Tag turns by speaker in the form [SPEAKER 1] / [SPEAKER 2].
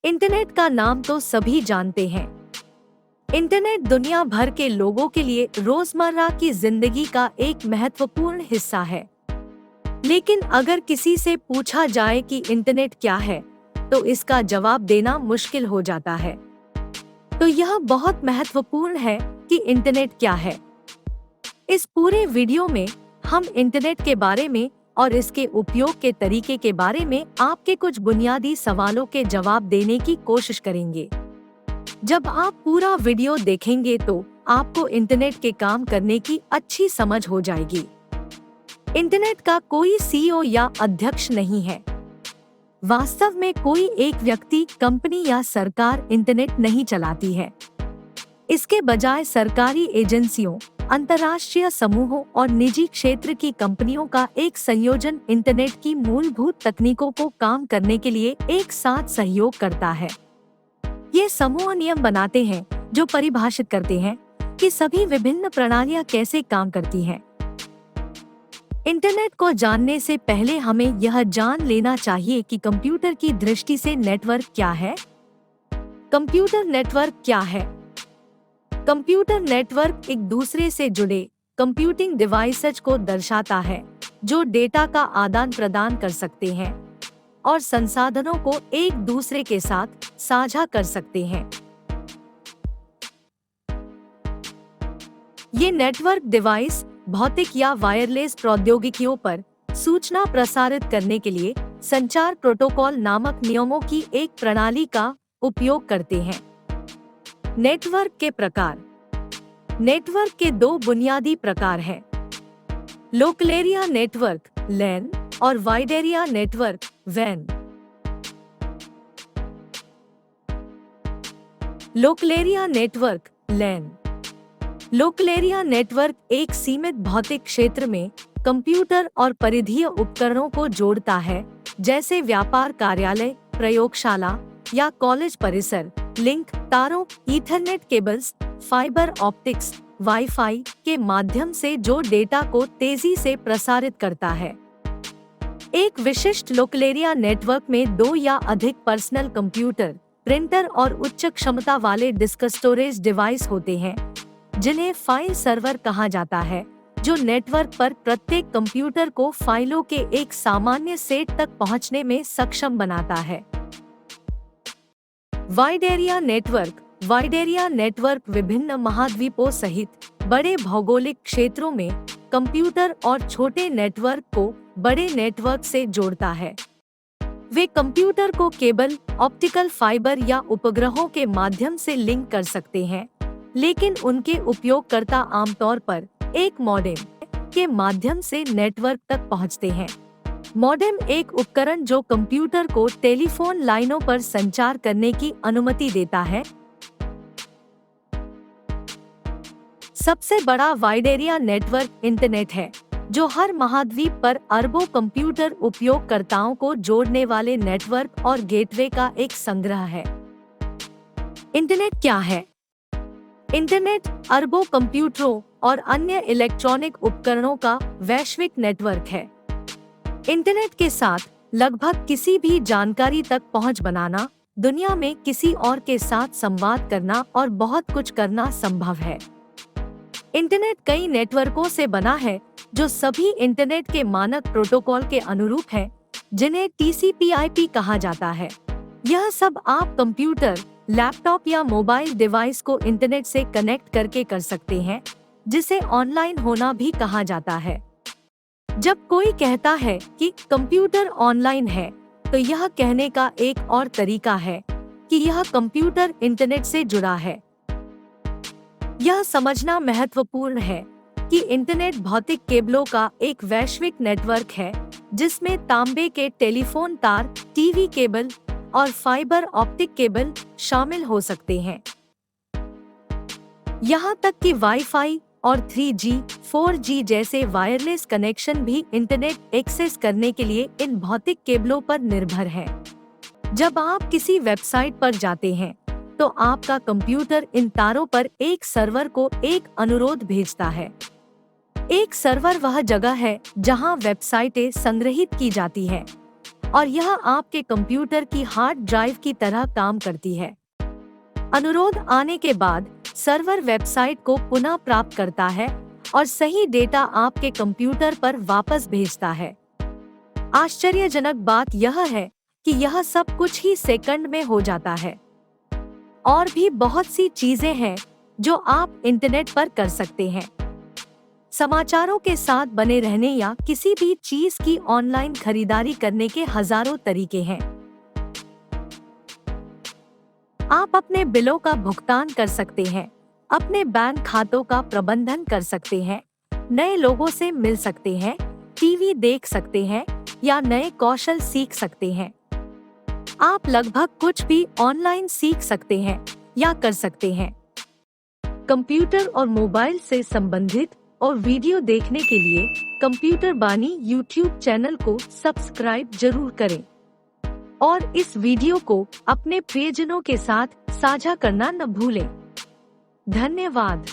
[SPEAKER 1] Internet का नाम तो सभी जानते हैं। इंटरनेट दुनिया भर के लोगों के लिए रोजमर्रा की जिंदगी का एक महत्वपूर्ण हिस्सा है। लेकिन अगर किसी से पूछा जाए कि इंटरनेट क्या है, तो इसका जवाब देना मुश्किल हो जाता है। तो यह बहुत महत्वपूर्ण है कि इंटरनेट क्या है। इस पूरे वीडियो में हम इंटरनेट के बारे में और इसके उपयोग के तरीके के बारे में आपके कुछ बुनियादी सवालों के जवाब देने की कोशिश करेंगे। जब आप पूरा वीडियो देखेंगे तो आपको इंटरनेट के काम करने की अच्छी समझ हो जाएगी। इंटरनेट का कोई सीईओ या अध्यक्ष नहीं है। वास्तव में कोई एक व्यक्ति, कंपनी या सरकार इंटरनेट नहीं चलाती है। इसके बजाय सरकारी एजेंसियों, अंतर्राष्ट्रीय समूहों और निजी क्षेत्र की कंपनियों का एक संयोजन इंटरनेट की मूलभूत तकनीकों को काम करने के लिए एक साथ सहयोग करता है। ये समूह नियम बनाते हैं जो परिभाषित करते हैं कि सभी विभिन्न प्रणालियां कैसे काम करती हैं। इंटरनेट को जानने से पहले हमें यह जान लेना चाहिए कि कंप्यूटर की दृष्टि से नेटवर्क क्या है। कंप्यूटर नेटवर्क क्या है? कंप्यूटर नेटवर्क एक दूसरे से जुड़े कंप्यूटिंग डिवाइसेज को दर्शाता है जो डेटा का आदान प्रदान कर सकते हैं और संसाधनों को एक दूसरे के साथ साझा कर सकते हैं। ये नेटवर्क डिवाइस भौतिक या वायरलेस प्रौद्योगिकियों पर सूचना प्रसारित करने के लिए संचार प्रोटोकॉल नामक नियमों की एक प्रणाली का उपयोग करते हैं। नेटवर्क के प्रकार। नेटवर्क के दो बुनियादी प्रकार हैं, लोकल एरिया नेटवर्क लैन और वाइड एरिया नेटवर्क वैन। Local area network LAN. Local area network एक सीमित भौतिक क्षेत्र में कंप्यूटर और परिधीय उपकरणों को जोड़ता है, जैसे व्यापार कार्यालय, प्रयोगशाला या कॉलेज परिसर। लिंक तारों, Ethernet cables, fibre optics, wifi के माध्यम से जो डेटा को तेजी से प्रसारित करता है। एक विशिष्ट लोकल एरिया नेटवर्क में दो या अधिक पर्सनल कंप्यूटर, प्रिंटर और उच्च क्षमता वाले डिस्क स्टोरेज डिवाइस होते हैं, जिन्हें फाइल सर्वर कहा जाता है, जो नेटवर्क पर प्रत्येक कंप्यूटर को फाइलों के एक सामान्य सेट तक पहुंचने में सक्षम बनाता है। Wide area network. Wide area network विभिन्न महाद्वीपों सहित बड़े भौगोलिक क्षेत्रों में कंप्यूटर और छोटे नेटवर्क को बड़े नेटवर्क से जोड़ता है। वे कंप्यूटर को केबल, ऑप्टिकल फाइबर या उपग्रहों के माध्यम से लिंक कर सकते हैं, लेकिन उनके उपयोगकर्ता आमतौर पर एक मॉडेम के माध्यम से नेटवर्क तक पहुंचते हैं। मॉडेम एक उपकरण जो कंप्यूटर को टेलीफोन लाइनों पर संचार करने की अनुमति देता है। सबसे बड़ा वाइड एरिया नेटवर्क इंटरनेट है, जो हर महाद्वीप पर अरबों कंप्यूटर उपयोगकर्ताओं को जोड़ने वाले नेटवर्क और गेटवे का एक संग्रह है। इंटरनेट क्या है? इंटरनेट अरबों कंप्यूटरों और अन्य इलेक्ट्रॉनिक उपकरणों का वैश्विक नेटवर्क है। इंटरनेट के साथ लगभग किसी भी जानकारी तक पहुंच बनाना, दुनिया में किसी और के साथ संवाद करना और बहुत कुछ करना संभव है। इंटरनेट कई नेटवर्कों से बना है जो सभी इंटरनेट के मानक प्रोटोकॉल के अनुरूप है, जिन्हें TCP/IP कहा जाता है। यह सब आप कंप्यूटर, लैपटॉप या मोबाइल डिवाइस को इंटरनेट से कनेक्ट करके कर सकते हैं, जिसे ऑनलाइन होना भी कहा जाता है। जब कोई कहता है कि कंप्यूटर ऑनलाइन है, तो यह कहने का एक और तरीका है कि यह कंप्यूटर इंटरनेट से जुड़ा है। यह समझना महत्वपूर्ण है कि इंटरनेट भौतिक केबलों का एक वैश्विक नेटवर्क है, जिसमें तांबे के टेलीफोन तार, टीवी केबल और फाइबर ऑप्टिक केबल शामिल हो सकते हैं। यहाँ तक कि वाईफाई और 3G, 4G जैसे वायरलेस कनेक्शन भी इंटरनेट एक्सेस करने के लिए इन भौतिक केबलों पर निर्भर है। जब आप किसी वेबसाइट पर जाते हैं, तो आपका कंप्यूटर इन तारों पर एक सर्वर को एक अनुरोध भेजता है। एक सर्वर वह जगह है जहां वेबसाइटें संग्रहित की जाती हैं और यह आपके कंप्यूटर की हार्ड ड्राइव की तरह काम करती है। अनुरोध आने के बाद सर्वर वेबसाइट को पुनः प्राप्त करता है और सही डेटा आपके कंप्यूटर पर वापस भेजता है। आश्चर्यजनक बात यह है कि यह सब कुछ ही सेकंड में हो जाता है। और भी बहुत सी चीजें हैं जो आप इंटरनेट पर कर सकते हैं। समाचारों के साथ बने रहने या किसी भी चीज की ऑनलाइन खरीदारी करने के हजारों तरीके हैं। आप अपने बिलों का भुगतान कर सकते हैं, अपने बैंक खातों का प्रबंधन कर सकते हैं, नए लोगों से मिल सकते हैं, टीवी देख सकते हैं या नए कौशल सीख सकते हैं। आप लगभग कुछ भी ऑनलाइन सीख सकते हैं या कर सकते हैं। कंप्यूटर और मोबाइल से संबंधित और वीडियो देखने के लिए कंप्यूटर बानी यूट्यूब चैनल को सब्सक्राइब जरूर करें और इस वीडियो को अपने प्रियजनों के साथ साझा करना न भूलें। धन्यवाद।